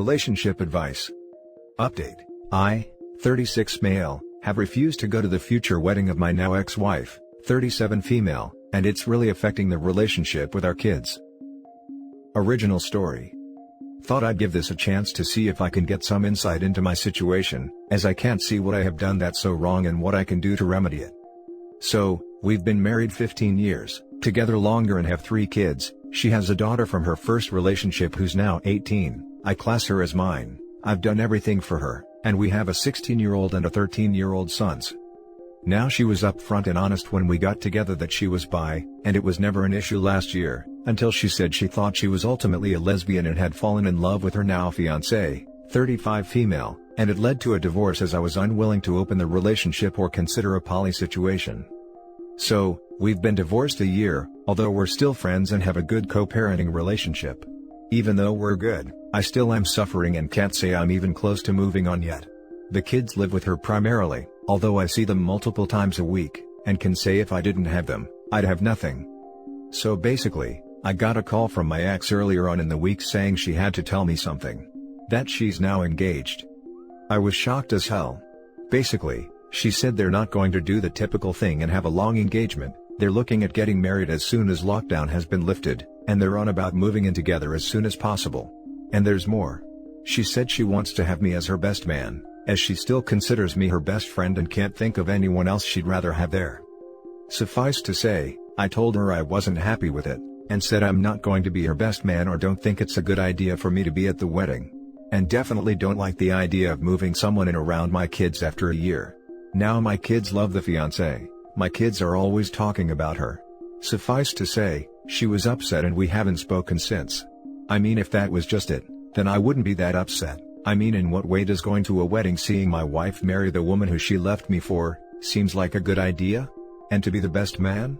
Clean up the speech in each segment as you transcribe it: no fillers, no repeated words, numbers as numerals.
Relationship advice. Update. I, 36 male, have refused to go to the future wedding of my now ex-wife, 37 female, and it's really affecting the relationship with our kids. Original story. Thought I'd give this a chance to see if I can get some insight into my situation, as I can't see what I have done that's so wrong and what I can do to remedy it. So, we've been married 15 years, together longer and have 3 kids. She has a daughter from her first relationship who's now 18, I class her as mine. I've done everything for her, and we have a 16-year-old and a 13-year-old sons. Now she was upfront and honest when we got together that she was bi, and it was never an issue last year, until she said she thought she was ultimately a lesbian and had fallen in love with her now fiancé, 35 female, and it led to a divorce as I was unwilling to open the relationship or consider a poly situation. So, we've been divorced a year, although we're still friends and have a good co-parenting relationship. Even though we're good, I still am suffering and can't say I'm even close to moving on yet. The kids live with her primarily, although I see them multiple times a week, and can say if I didn't have them, I'd have nothing. So basically, I got a call from my ex earlier on in the week saying she had to tell me something. That she's now engaged. I was shocked as hell. Basically, she said they're not going to do the typical thing and have a long engagement, they're looking at getting married as soon as lockdown has been lifted, and they're on about moving in together as soon as possible. And there's more. She said she wants to have me as her best man, as she still considers me her best friend and can't think of anyone else she'd rather have there. Suffice to say, I told her I wasn't happy with it, and said I'm not going to be her best man or don't think it's a good idea for me to be at the wedding. And definitely don't like the idea of moving someone in around my kids after a year. Now my kids love the fiancé, my kids are always talking about her. Suffice to say, she was upset and we haven't spoken since. I mean, if that was just it, then I wouldn't be that upset. I mean, in what way does going to a wedding seeing my wife marry the woman who she left me for, seems like a good idea? And to be the best man?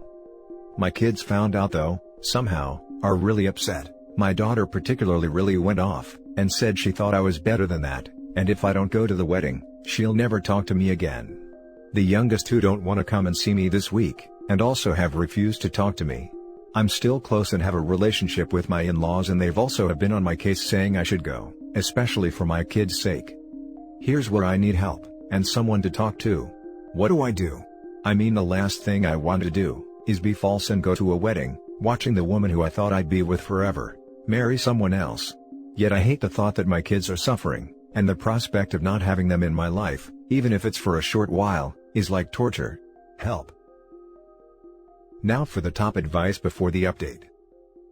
My kids found out though, somehow, are really upset. My daughter particularly really went off, and said she thought I was better than that, and if I don't go to the wedding, she'll never talk to me again. The youngest 2 don't want to come and see me this week, and also have refused to talk to me. I'm still close and have a relationship with my in-laws, and they've also have been on my case saying I should go, especially for my kids' sake. Here's where I need help, and someone to talk to. What do I do? I mean, the last thing I want to do, is be false and go to a wedding, watching the woman who I thought I'd be with forever, marry someone else. Yet I hate the thought that my kids are suffering, and the prospect of not having them in my life, even if it's for a short while, is like torture. Help. Now for the top advice before the update.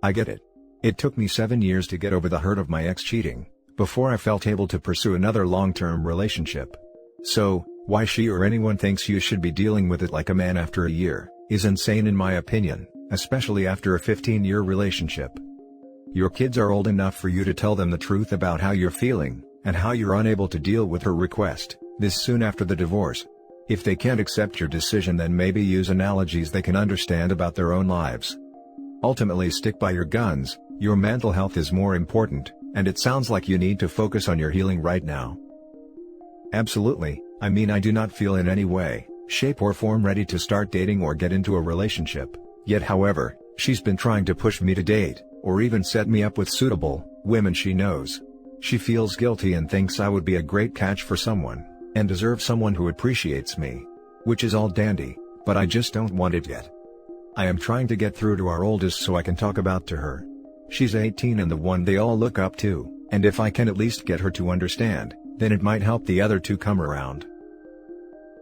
I get it. It took me 7 years to get over the hurt of my ex cheating, before I felt able to pursue another long-term relationship. So, why she or anyone thinks you should be dealing with it like a man after a year, is insane in my opinion, especially after a 15-year relationship. Your kids are old enough for you to tell them the truth about how you're feeling, and how you're unable to deal with her request, this soon after the divorce. If they can't accept your decision, then maybe use analogies they can understand about their own lives. Ultimately, stick by your guns. Your mental health is more important, and it sounds like you need to focus on your healing right now. Absolutely, I mean, I do not feel in any way, shape or form ready to start dating or get into a relationship, yet however, she's been trying to push me to date, or even set me up with suitable women she knows. She feels guilty and thinks I would be a great catch for someone, and deserve someone who appreciates me. Which is all dandy, but I just don't want it yet. I am trying to get through to our oldest so I can talk about to her. She's 18 and the one they all look up to, and if I can at least get her to understand, then it might help the other 2 come around.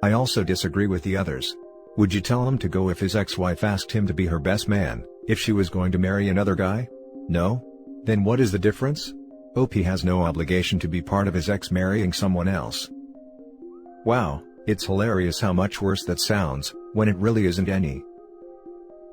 I also disagree with the others. Would you tell him to go if his ex-wife asked him to be her best man, if she was going to marry another guy? No? Then what is the difference? OP has no obligation to be part of his ex marrying someone else. Wow, it's hilarious how much worse that sounds, when it really isn't any.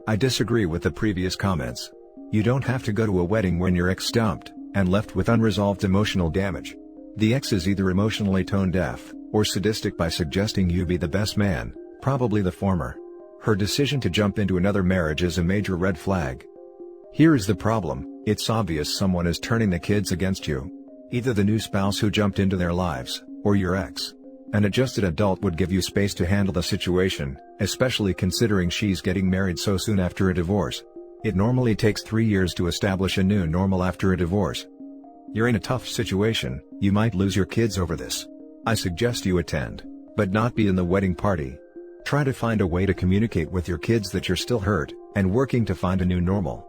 I disagree with the previous comments. You don't have to go to a wedding when your ex dumped, and left with unresolved emotional damage. The ex is either emotionally tone deaf, or sadistic by suggesting you be the best man, probably the former. Her decision to jump into another marriage is a major red flag. Here is the problem, it's obvious someone is turning the kids against you. Either the new spouse who jumped into their lives, or your ex. An adjusted adult would give you space to handle the situation, especially considering she's getting married so soon after a divorce. It normally takes 3 years to establish a new normal after a divorce. You're in a tough situation, you might lose your kids over this. I suggest you attend, but not be in the wedding party. Try to find a way to communicate with your kids that you're still hurt, and working to find a new normal.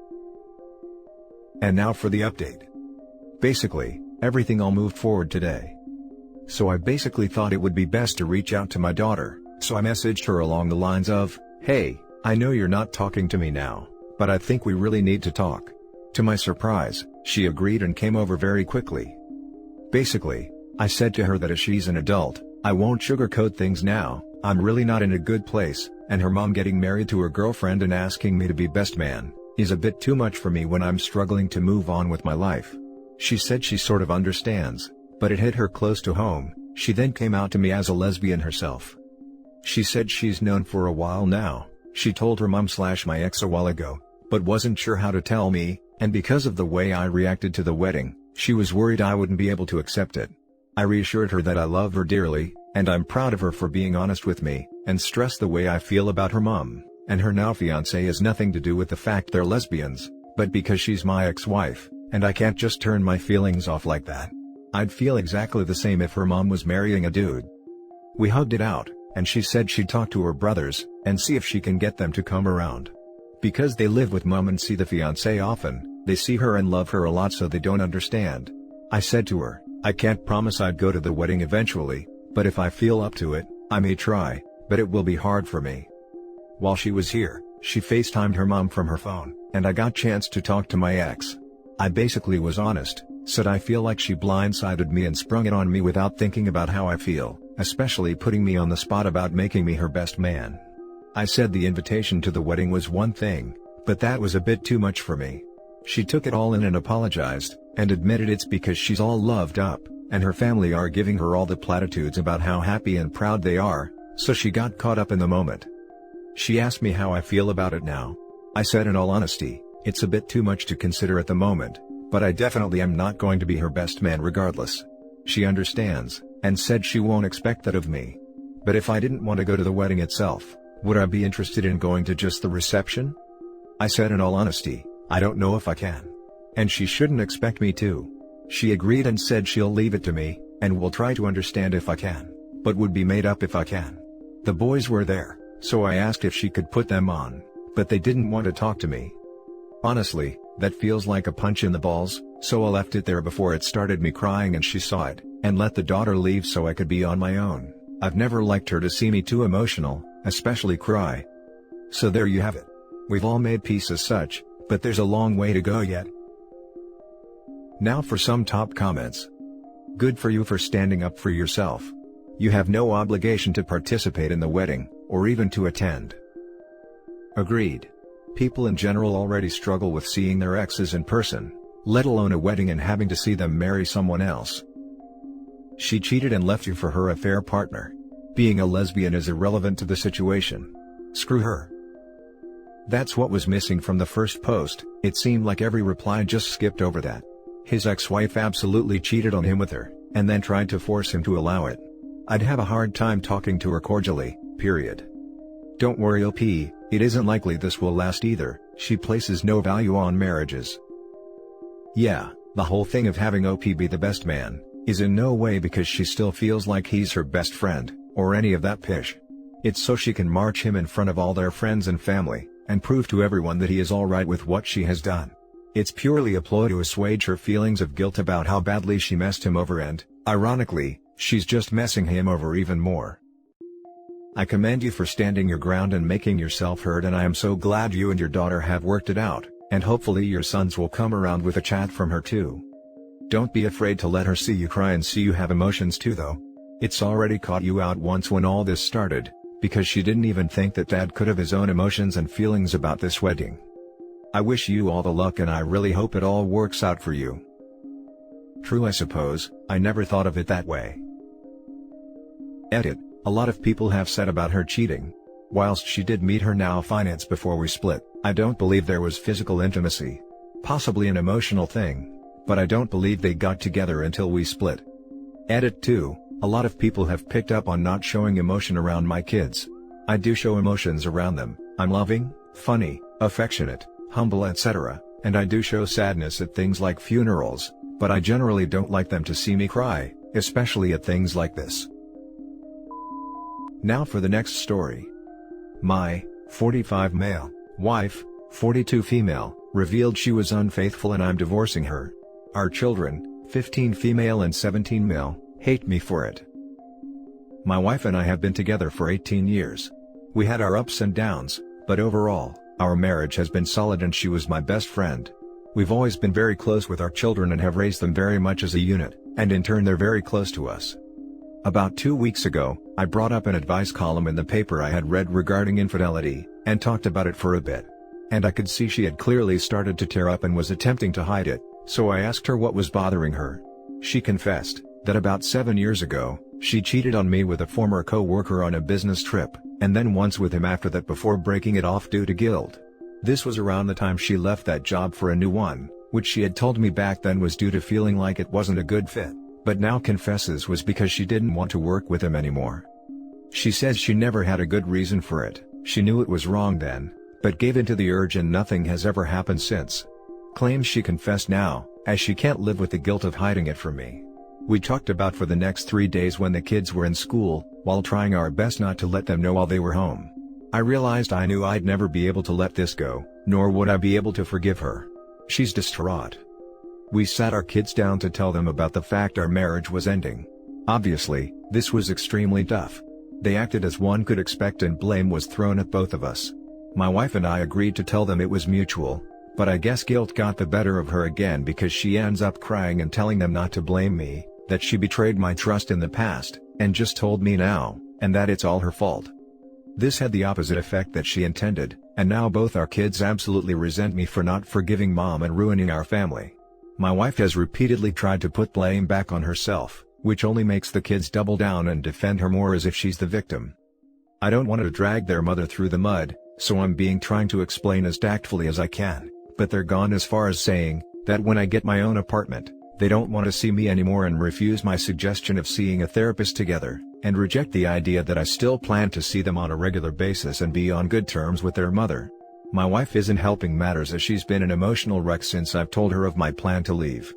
And now for the update. Basically, everything all moved forward today. So I basically thought it would be best to reach out to my daughter, so I messaged her along the lines of, "Hey, I know you're not talking to me now, but I think we really need to talk." To my surprise, she agreed and came over very quickly. Basically, I said to her that as she's an adult, I won't sugarcoat things now, I'm really not in a good place, and her mom getting married to her girlfriend and asking me to be best man is a bit too much for me when I'm struggling to move on with my life. She said she sort of understands, but it hit her close to home. She then came out to me as a lesbian herself. She said she's known for a while now. She told her mom/my ex a while ago, but wasn't sure how to tell me, and because of the way I reacted to the wedding, she was worried I wouldn't be able to accept it. I reassured her that I love her dearly, and I'm proud of her for being honest with me, and stressed the way I feel about her mom, and her now fiancé has nothing to do with the fact they're lesbians, but because she's my ex-wife, and I can't just turn my feelings off like that. I'd feel exactly the same if her mom was marrying a dude. We hugged it out, and she said she'd talk to her brothers, and see if she can get them to come around. Because they live with mom and see the fiancé often, they see her and love her a lot, so they don't understand. I said to her, I can't promise I'd go to the wedding eventually, but if I feel up to it, I may try, but it will be hard for me. While she was here, she FaceTimed her mom from her phone, and I got chance to talk to my ex. I basically was honest, said I feel like she blindsided me and sprung it on me without thinking about how I feel, especially putting me on the spot about making me her best man. I said the invitation to the wedding was one thing, but that was a bit too much for me. She took it all in and apologized, and admitted it's because she's all loved up, and her family are giving her all the platitudes about how happy and proud they are, so she got caught up in the moment. She asked me how I feel about it now. I said in all honesty, it's a bit too much to consider at the moment, but I definitely am not going to be her best man regardless. She understands, and said she won't expect that of me. But if I didn't want to go to the wedding itself, would I be interested in going to just the reception? I said in all honesty, I don't know if I can. And she shouldn't expect me to. She agreed and said she'll leave it to me, and will try to understand if I can, but would be made up if I can. The boys were there, so I asked if she could put them on, but they didn't want to talk to me. Honestly, that feels like a punch in the balls, so I left it there before it started me crying and she saw it, and let the daughter leave so I could be on my own. I've never liked her to see me too emotional, especially cry. So there you have it. We've all made peace as such, but there's a long way to go yet. Now for some top comments. Good for you for standing up for yourself. You have no obligation to participate in the wedding, or even to attend. Agreed. People in general already struggle with seeing their exes in person, let alone a wedding and having to see them marry someone else. She cheated and left you for her affair partner. Being a lesbian is irrelevant to the situation. Screw her. That's what was missing from the first post. It seemed like every reply just skipped over that. His ex-wife absolutely cheated on him with her, and then tried to force him to allow it. I'd have a hard time talking to her cordially, period. Don't worry OP, it isn't likely this will last either. She places no value on marriages. Yeah, the whole thing of having OP be the best man, is in no way because she still feels like he's her best friend, or any of that pish. It's so she can march him in front of all their friends and family, and prove to everyone that he is alright with what she has done. It's purely a ploy to assuage her feelings of guilt about how badly she messed him over and, ironically, she's just messing him over even more. I commend you for standing your ground and making yourself heard, and I am so glad you and your daughter have worked it out, and hopefully your sons will come around with a chat from her too. Don't be afraid to let her see you cry and see you have emotions too though. It's already caught you out once when all this started, because she didn't even think that Dad could have his own emotions and feelings about this wedding. I wish you all the luck and I really hope it all works out for you. True, I suppose, I never thought of it that way. Edit. A lot of people have said about her cheating. Whilst she did meet her now fiancé before we split, I don't believe there was physical intimacy. Possibly an emotional thing, but I don't believe they got together until we split. Edit 2. A lot of people have picked up on not showing emotion around my kids. I do show emotions around them. I'm loving, funny, affectionate, humble, etc., and I do show sadness at things like funerals, but I generally don't like them to see me cry, especially at things like this. Now for the next story. My 45 male wife, 42 female, revealed she was unfaithful and I'm divorcing her. Our children, 15 female and 17 male, hate me for it. My wife and I have been together for 18 years. We had our ups and downs, but overall, our marriage has been solid and she was my best friend. We've always been very close with our children and have raised them very much as a unit, and in turn they're very close to us. About 2 weeks ago, I brought up an advice column in the paper I had read regarding infidelity, and talked about it for a bit. And I could see she had clearly started to tear up and was attempting to hide it, so I asked her what was bothering her. She confessed that about 7 years ago, she cheated on me with a former co-worker on a business trip, and then once with him after that before breaking it off due to guilt. This was around the time she left that job for a new one, which she had told me back then was due to feeling like it wasn't a good fit, but now confesses was because she didn't want to work with him anymore. She says she never had a good reason for it, she knew it was wrong then, but gave in to the urge and nothing has ever happened since. Claims she confessed now, as she can't live with the guilt of hiding it from me. We talked about for the next 3 days when the kids were in school, while trying our best not to let them know while they were home. I realized I knew I'd never be able to let this go, nor would I be able to forgive her. She's distraught. We sat our kids down to tell them about the fact our marriage was ending. Obviously, this was extremely tough. They acted as one could expect and blame was thrown at both of us. My wife and I agreed to tell them it was mutual, but I guess guilt got the better of her again because she ends up crying and telling them not to blame me, that she betrayed my trust in the past, and just told me now, and that it's all her fault. This had the opposite effect that she intended, and now both our kids absolutely resent me for not forgiving mom and ruining our family. My wife has repeatedly tried to put blame back on herself, which only makes the kids double down and defend her more as if she's the victim. I don't want to drag their mother through the mud, so I'm trying to explain as tactfully as I can, but they're gone as far as saying that when I get my own apartment, they don't want to see me anymore and refuse my suggestion of seeing a therapist together, and reject the idea that I still plan to see them on a regular basis and be on good terms with their mother. My wife isn't helping matters as she's been an emotional wreck since I've told her of my plan to leave.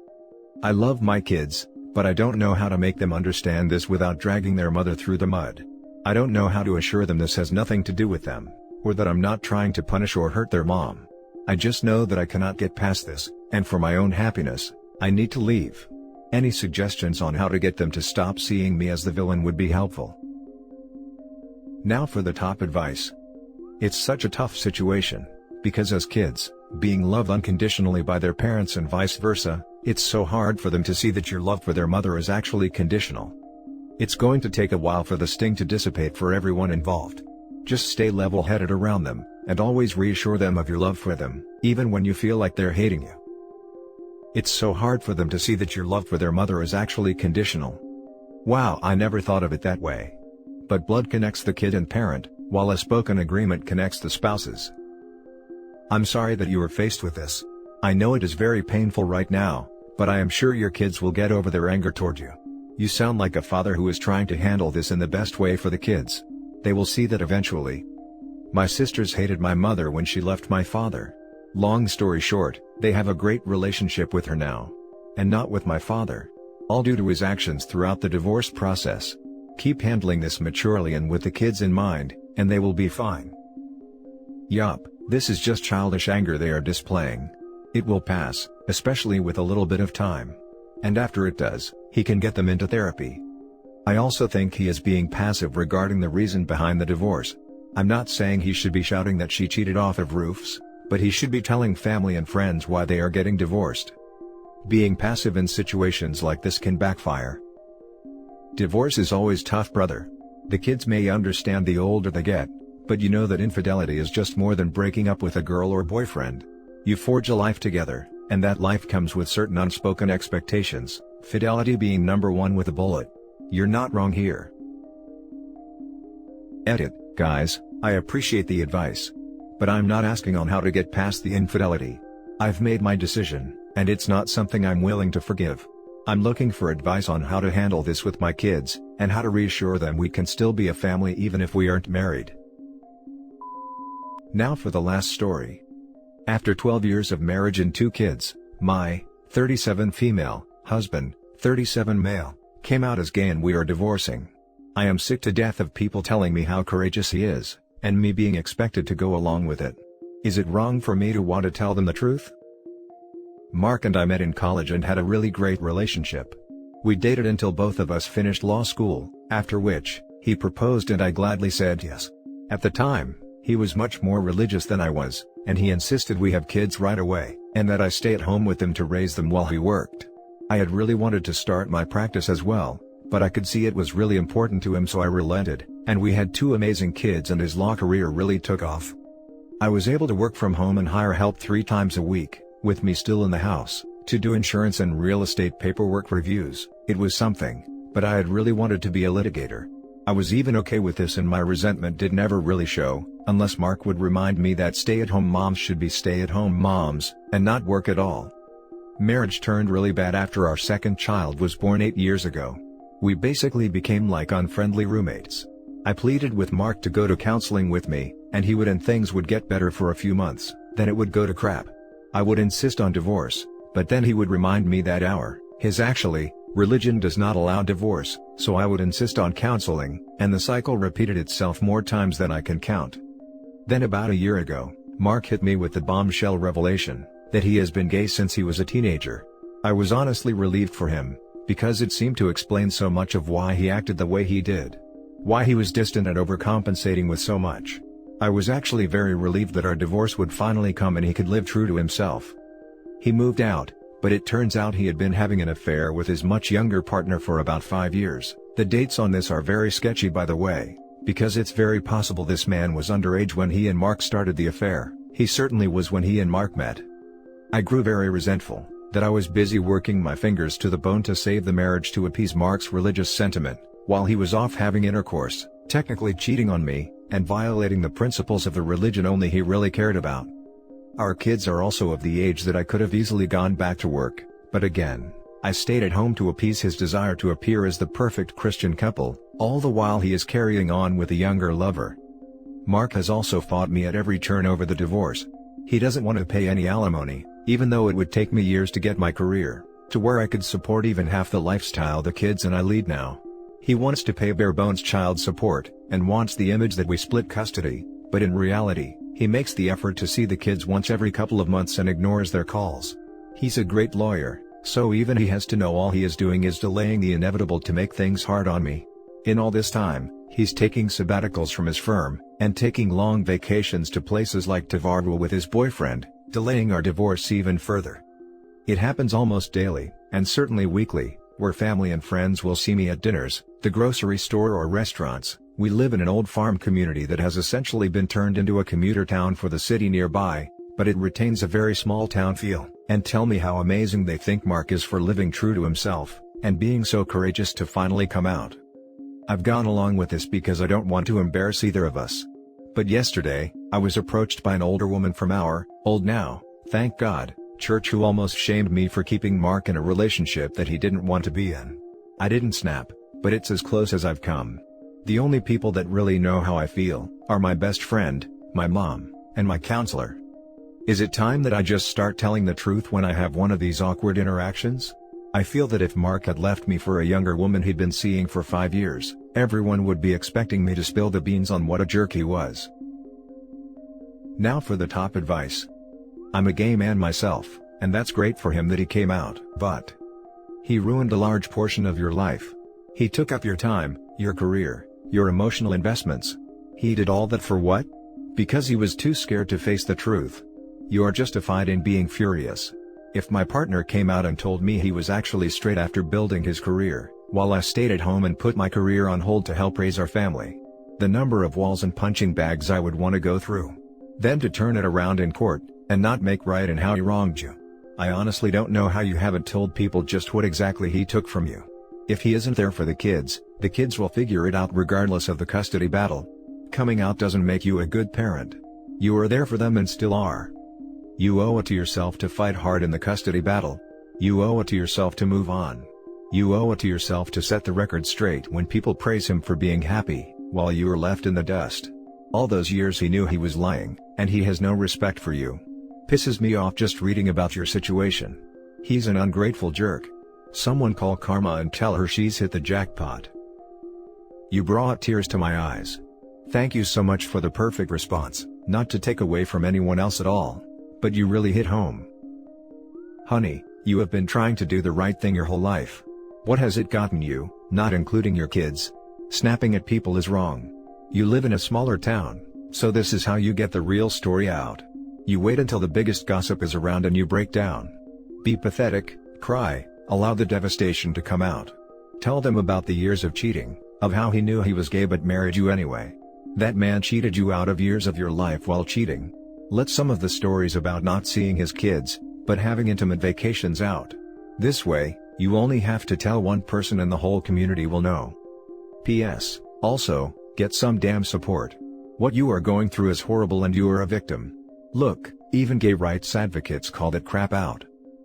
I love my kids, but I don't know how to make them understand this without dragging their mother through the mud. I don't know how to assure them this has nothing to do with them, or that I'm not trying to punish or hurt their mom. I just know that I cannot get past this, and for my own happiness, I need to leave. Any suggestions on how to get them to stop seeing me as the villain would be helpful. Now for the top advice. It's such a tough situation, because as kids, being loved unconditionally by their parents and vice versa, it's so hard for them to see that your love for their mother is actually conditional. It's going to take a while for the sting to dissipate for everyone involved. Just stay level-headed around them, and always reassure them of your love for them, even when you feel like they're hating you. It's so hard for them to see that your love for their mother is actually conditional. Wow, I never thought of it that way. But blood connects the kid and parent, while a spoken agreement connects the spouses. I'm sorry that you are faced with this. I know it is very painful right now, but I am sure your kids will get over their anger toward you. You sound like a father who is trying to handle this in the best way for the kids. They will see that eventually. My sisters hated my mother when she left my father. Long story short, they have a great relationship with her now. And not with my father. All due to his actions throughout the divorce process. Keep handling this maturely and with the kids in mind, and they will be fine. Yup, this is just childish anger they are displaying. It will pass, especially with a little bit of time. And after it does, he can get them into therapy. I also think he is being passive regarding the reason behind the divorce. I'm not saying he should be shouting that she cheated off of roofs, but he should be telling family and friends why they are getting divorced. Being passive in situations like this can backfire. Divorce is always tough, brother. The kids may understand the older they get, but you know that infidelity is just more than breaking up with a girl or boyfriend. You forge a life together, and that life comes with certain unspoken expectations, fidelity being number one with a bullet. You're not wrong here. Edit, guys, I appreciate the advice. But I'm not asking on how to get past the infidelity. I've made my decision, and it's not something I'm willing to forgive. I'm looking for advice on how to handle this with my kids, and how to reassure them we can still be a family even if we aren't married. Now for the last story. After 12 years of marriage and 2 kids, my 37 female Husband, 37 male, came out as gay and we are divorcing. I am sick to death of people telling me how courageous he is, and me being expected to go along with it. Is it wrong for me to want to tell them the truth? Mark and I met in college and had a really great relationship. We dated until both of us finished law school, after which, he proposed and I gladly said yes. At the time, he was much more religious than I was, and he insisted we have kids right away, and that I stay at home with them to raise them while he worked. I had really wanted to start my practice as well, but I could see it was really important to him, so I relented, and we had 2 amazing kids and his law career really took off. I was able to work from home and hire help 3 times a week, with me still in the house, to do insurance and real estate paperwork reviews. It was something, but I had really wanted to be a litigator. I was even okay with this, and my resentment did never really show, unless Mark would remind me that stay-at-home moms should be stay-at-home moms, and not work at all. Marriage turned really bad after our second child was born 8 years ago. We basically became like unfriendly roommates. I pleaded with Mark to go to counseling with me, and he would, and things would get better for a few months, then it would go to crap. I would insist on divorce, but then he would remind me that his religion does not allow divorce, so I would insist on counseling, and the cycle repeated itself more times than I can count. Then about a year ago, Mark hit me with the bombshell revelation that he has been gay since he was a teenager. I was honestly relieved for him, because it seemed to explain so much of why he acted the way he did. Why he was distant and overcompensating with so much. I was actually very relieved that our divorce would finally come and he could live true to himself. He moved out, but it turns out he had been having an affair with his much younger partner for about 5 years. The dates on this are very sketchy, by the way, because it's very possible this man was underage when he and Mark started the affair. He certainly was when he and Mark met. I grew very resentful that I was busy working my fingers to the bone to save the marriage to appease Mark's religious sentiment, while he was off having intercourse, technically cheating on me, and violating the principles of the religion only he really cared about. Our kids are also of the age that I could have easily gone back to work, but again, I stayed at home to appease his desire to appear as the perfect Christian couple, all the while he is carrying on with a younger lover. Mark has also fought me at every turn over the divorce. He doesn't want to pay any alimony, even though it would take me years to get my career to where I could support even half the lifestyle the kids and I lead now. He wants to pay bare bones child support, and wants the image that we split custody, but in reality, he makes the effort to see the kids once every couple of months and ignores their calls. He's a great lawyer, so even he has to know all he is doing is delaying the inevitable to make things hard on me. In all this time, he's taking sabbaticals from his firm, and taking long vacations to places like Tavarua with his boyfriend, delaying our divorce even further. It happens almost daily, and certainly weekly, where family and friends will see me at dinners, the grocery store or restaurants. We live in an old farm community that has essentially been turned into a commuter town for the city nearby, but it retains a very small town feel, and tell me how amazing they think Mark is for living true to himself, and being so courageous to finally come out. I've gone along with this because I don't want to embarrass either of us. But yesterday, I was approached by an older woman from our, old now, thank God, church who almost shamed me for keeping Mark in a relationship that he didn't want to be in. I didn't snap, but it's as close as I've come. The only people that really know how I feel are my best friend, my mom, and my counselor. Is it time that I just start telling the truth when I have one of these awkward interactions? I feel that if Mark had left me for a younger woman he'd been seeing for 5 years, everyone would be expecting me to spill the beans on what a jerk he was. Now for the top advice. I'm a gay man myself, and that's great for him that he came out, but he ruined a large portion of your life. He took up your time, your career, your emotional investments. He did all that for what? Because he was too scared to face the truth. You're justified in being furious. If my partner came out and told me he was actually straight after building his career, while I stayed at home and put my career on hold to help raise our family, the number of walls and punching bags I would want to go through. Then to turn it around in court, and not make right in how he wronged you. I honestly don't know how you haven't told people just what exactly he took from you. If he isn't there for the kids will figure it out regardless of the custody battle. Coming out doesn't make you a good parent. You were there for them and still are. You owe it to yourself to fight hard in the custody battle. You owe it to yourself to move on. You owe it to yourself to set the record straight when people praise him for being happy, while you are left in the dust. All those years he knew he was lying, and he has no respect for you. Pisses me off just reading about your situation. He's an ungrateful jerk. Someone call Karma and tell her she's hit the jackpot. You brought tears to my eyes. Thank you so much for the perfect response, not to take away from anyone else at all, but you really hit home. Honey, you have been trying to do the right thing your whole life. What has it gotten you, not including your kids? Snapping at people is wrong. You live in a smaller town, so this is how you get the real story out. You wait until the biggest gossip is around and you break down. Be pathetic, cry, allow the devastation to come out. Tell them about the years of cheating, of how he knew he was gay but married you anyway. That man cheated you out of years of your life while cheating. Let some of the stories about not seeing his kids, but having intimate vacations out. This way, you only have to tell one person and the whole community will know. P.S. Also, get some damn support. What you are going through is horrible and you are a victim. Look, even gay rights advocates call that crap out.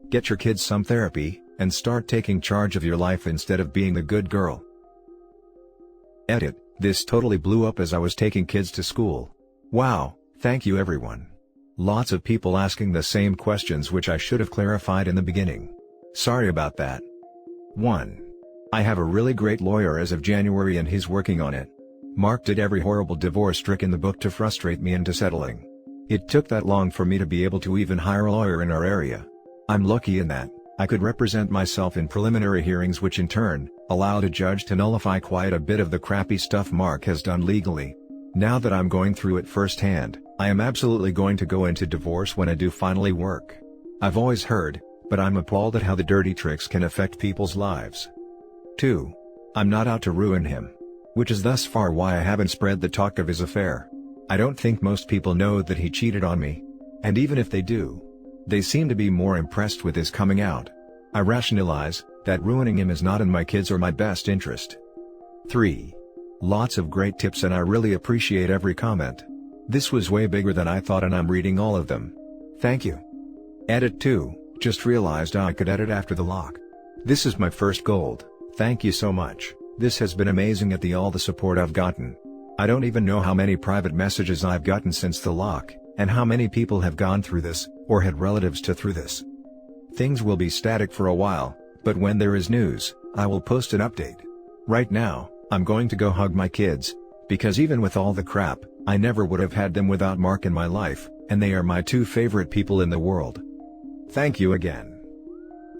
Get your kids some therapy, and start taking charge of your life instead of being the good girl. Edit, this totally blew up as I was taking kids to school. Wow, thank you everyone. Lots of people asking the same questions which I should have clarified in the beginning. Sorry about that. 1. I have a really great lawyer as of January and he's working on it. Mark did every horrible divorce trick in the book to frustrate me into settling. It took that long for me to be able to even hire a lawyer in our area. I'm lucky in that I could represent myself in preliminary hearings which in turn, allowed a judge to nullify quite a bit of the crappy stuff Mark has done legally. Now that I'm going through it firsthand, I am absolutely going to go into divorce when I do finally work. I've always heard, but I'm appalled at how the dirty tricks can affect people's lives. 2. I'm not out to ruin him. Which is thus far why I haven't spread the talk of his affair. I don't think most people know that he cheated on me. And even if they do, they seem to be more impressed with his coming out. I rationalize that ruining him is not in my kids or my best interest. 3. Lots of great tips and I really appreciate every comment. This was way bigger than I thought and I'm reading all of them. Thank you. Edit 2, just realized I could edit after the lock. This is my first gold, thank you so much, this has been amazing at all the support I've gotten. I don't even know how many private messages I've gotten since the lock, and how many people have gone through this, or had relatives to through this. Things will be static for a while, but when there is news, I will post an update. Right now, I'm going to go hug my kids, because even with all the crap, I never would have had them without Mark in my life, and they are my 2 favorite people in the world. Thank you again.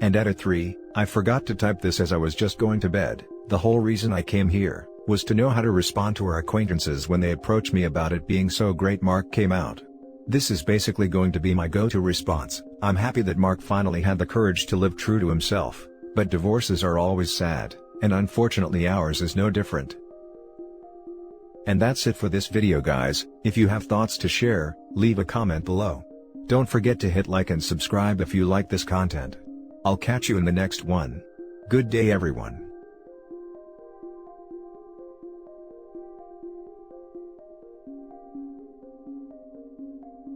And edit 3, I forgot to type this as I was just going to bed. The whole reason I came here, was to know how to respond to our acquaintances when they approach me about it being so great Mark came out. This is basically going to be my go-to response. I'm happy that Mark finally had the courage to live true to himself, but divorces are always sad, and unfortunately ours is no different. And that's it for this video guys. If you have thoughts to share, leave a comment below. Don't forget to hit like and subscribe if you like this content. I'll catch you in the next one. Good day everyone.